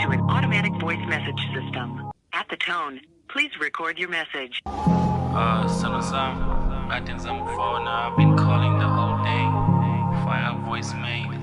to an automatic voice message system. At the tone, please record your message. Son of Sam, I think I'm phone. I've been calling the whole day. Fire voicemail.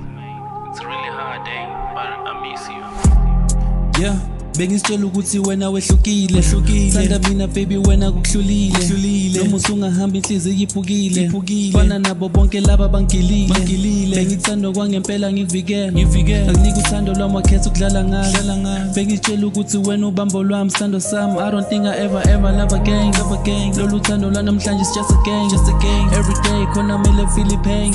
It's really hard day, but I miss you. Yeah. Bengisitshela ukuthi wena wehlukile Sanda mina baby wena kuhlulile Noma usungahamba inhliziyo iphukile Fana nabo bonke laba bangilile Bengithanda kwangempela ngivikele Akunika uthando lwami wakhetha ukudlala ngalo Bengisitshela ukuthi wena ubambo lwami sithando sami I don't think I ever love again Lolu thando lwanamhlanje is just a game Every day khona mele feel pain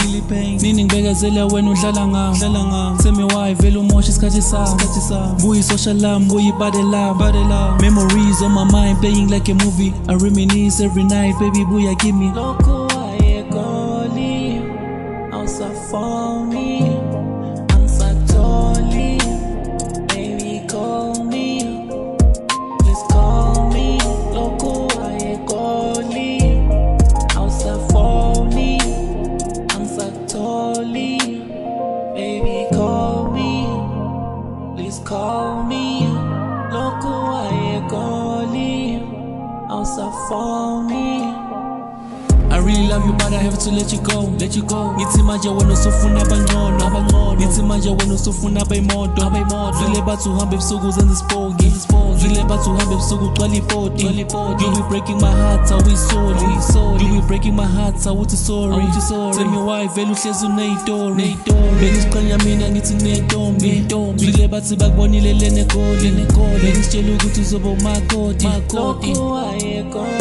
Nini ngibekezela wena udlala ngawo Tell me why vele umosha isikhathi sami Buyi social lami buyi body love Memories on my mind playing like a movie I reminisce every night baby booyah give me Loko ayekoli awusafoni angisatoli Baby call me Please call me Loko ayekoli awusafoni angisatoli Baby call me Please call me Loko ayekoli awusafoni I really love you but I have to let you go Ngithi manje wena usufuna abangcono Ngithi manje wena usufuna abayimoto Vile bathi uhambe ebusuku uzenza isipoki Vile bathi uhambe ebusuku ugcwala ipoti You be breaking my heart awuyisoli You be breaking my heart awuthi sorry Tell me why vele uhlezi uneyitori Bengisiqanya mina ngithi netombi Vile bathi bakubonile lenegoli Bengisitshela ukuthi uzoba umakoti Loko ayekoli